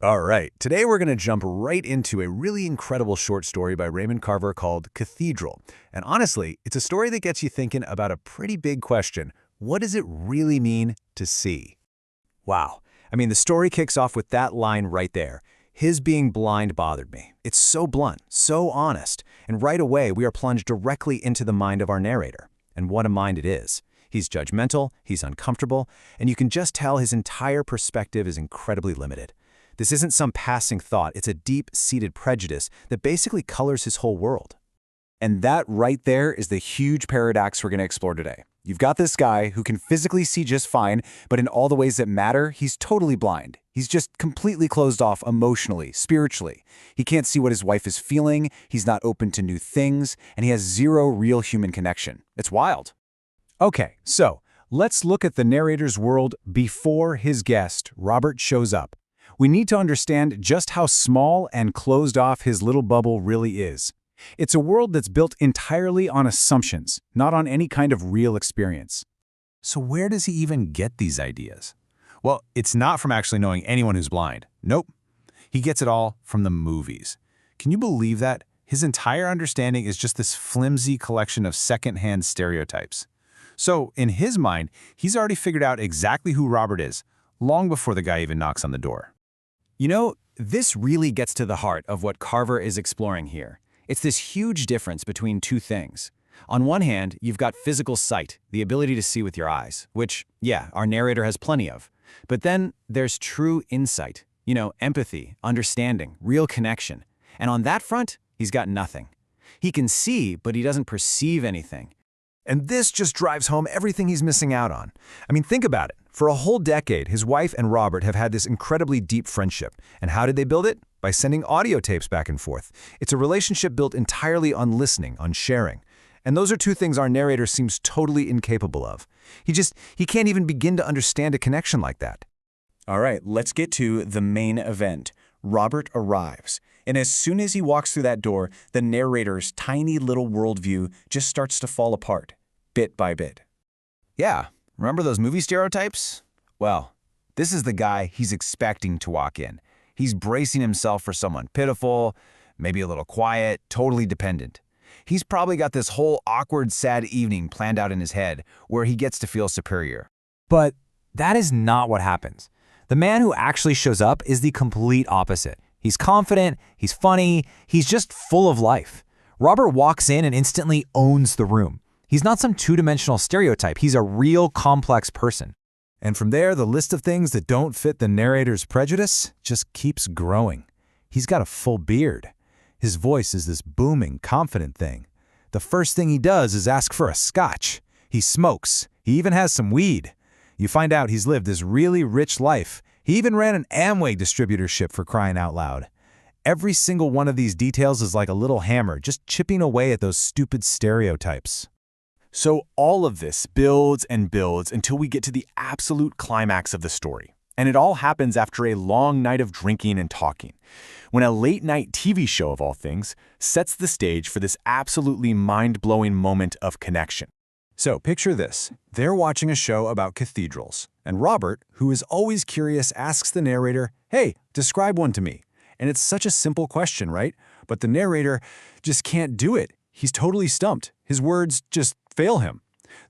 All right, today we're going to jump right into a really incredible short story by Raymond Carver called Cathedral. And honestly, it's a story that gets you thinking about a pretty big question. What does it really mean to see? Wow. The story kicks off with that line right there. His being blind bothered me. It's so blunt, so honest. And right away, we are plunged directly into the mind of our narrator. And what a mind it is. He's judgmental, he's uncomfortable, and you can just tell his entire perspective is incredibly limited. This isn't some passing thought, it's a deep-seated prejudice that basically colors his whole world. And that right there is the huge paradox we're going to explore today. You've got this guy who can physically see just fine, but in all the ways that matter, he's totally blind. He's just completely closed off emotionally, spiritually. He can't see what his wife is feeling, he's not open to new things, and he has zero real human connection. It's wild. Okay, so let's look at the narrator's world before his guest, Robert, shows up. We need to understand just how small and closed off his little bubble really is. It's a world that's built entirely on assumptions, not on any kind of real experience. So where does he even get these ideas? Well, it's not from actually knowing anyone who's blind. Nope. He gets it all from the movies. Can you believe that? His entire understanding is just this flimsy collection of secondhand stereotypes. So, in his mind, he's already figured out exactly who Robert is, long before the guy even knocks on the door. This really gets to the heart of what Carver is exploring here. It's this huge difference between two things. On one hand, you've got physical sight, the ability to see with your eyes, which, yeah, our narrator has plenty of. But then there's true insight, empathy, understanding, real connection. And on that front, he's got nothing. He can see, but he doesn't perceive anything. And this just drives home everything he's missing out on. Think about it. For a whole decade, his wife and Robert have had this incredibly deep friendship. And how did they build it? By sending audio tapes back and forth. It's a relationship built entirely on listening, on sharing. And those are two things our narrator seems totally incapable of. He can't even begin to understand a connection like that. All right, let's get to the main event. Robert arrives. And as soon as he walks through that door, the narrator's tiny little worldview just starts to fall apart, bit by bit. Yeah, remember those movie stereotypes? Well, this is the guy he's expecting to walk in. He's bracing himself for someone pitiful, maybe a little quiet, totally dependent. He's probably got this whole awkward, sad evening planned out in his head where he gets to feel superior. But that is not what happens. The man who actually shows up is the complete opposite. He's confident, he's funny, he's just full of life. Robert walks in and instantly owns the room. He's not some two-dimensional stereotype, he's a real complex person. And from there, the list of things that don't fit the narrator's prejudice just keeps growing. He's got a full beard. His voice is this booming, confident thing. The first thing he does is ask for a scotch. He smokes. He even has some weed. You find out he's lived this really rich life. He even ran an Amway distributorship, for crying out loud. Every single one of these details is like a little hammer, just chipping away at those stupid stereotypes. So all of this builds and builds until we get to the absolute climax of the story. And it all happens after a long night of drinking and talking, when a late-night TV show, of all things, sets the stage for this absolutely mind-blowing moment of connection. So picture this. They're watching a show about cathedrals, and Robert, who is always curious, asks the narrator, "Hey, describe one to me." And it's such a simple question, right? But the narrator just can't do it. He's totally stumped. His words just fail him.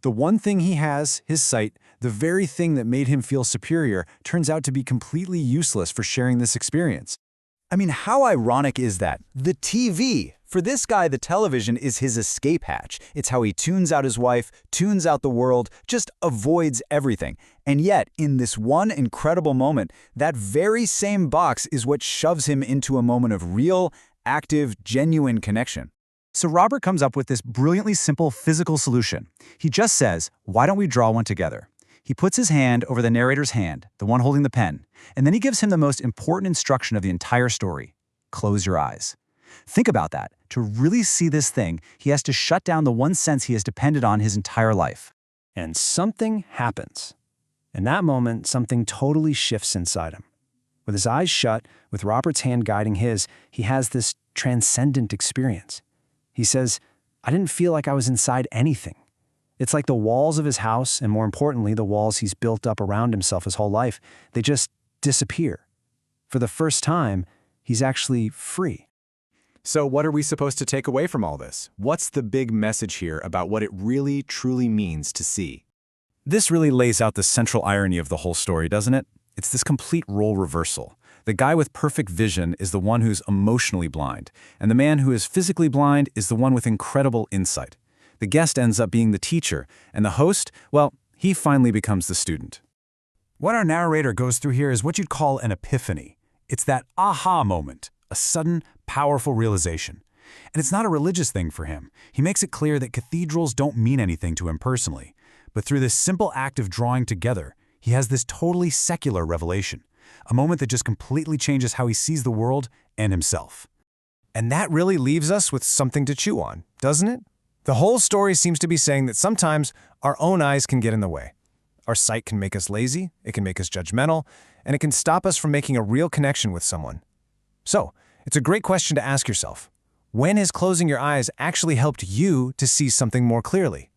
The one thing he has, his sight, the very thing that made him feel superior, turns out to be completely useless for sharing this experience. How ironic is that? The TV! For this guy, the television is his escape hatch. It's how he tunes out his wife, tunes out the world, just avoids everything. And yet, in this one incredible moment, that very same box is what shoves him into a moment of real, active, genuine connection. So Robert comes up with this brilliantly simple physical solution. He just says, "Why don't we draw one together?" He puts his hand over the narrator's hand, the one holding the pen, and then he gives him the most important instruction of the entire story. Close your eyes. Think about that. To really see this thing, he has to shut down the one sense he has depended on his entire life. And something happens. In that moment, something totally shifts inside him. With his eyes shut, with Robert's hand guiding his, he has this transcendent experience. He says, "I didn't feel like I was inside anything." It's like the walls of his house, and more importantly, the walls he's built up around himself his whole life, they just disappear. for the first time, he's actually free. So what are we supposed to take away from all this? What's the big message here about what it really, truly means to see? This really lays out the central irony of the whole story, doesn't it? It's this complete role reversal. The guy with perfect vision is the one who's emotionally blind, and the man who is physically blind is the one with incredible insight. The guest ends up being the teacher, and the host, well, he finally becomes the student. What our narrator goes through here is what you'd call an epiphany. It's that aha moment, a sudden, powerful realization. And it's not a religious thing for him. He makes it clear that cathedrals don't mean anything to him personally. But through this simple act of drawing together, he has this totally secular revelation, a moment that just completely changes how he sees the world and himself. And that really leaves us with something to chew on, doesn't it? The whole story seems to be saying that sometimes our own eyes can get in the way. Our sight can make us lazy, it can make us judgmental, and it can stop us from making a real connection with someone. So, it's a great question to ask yourself. When has closing your eyes actually helped you to see something more clearly?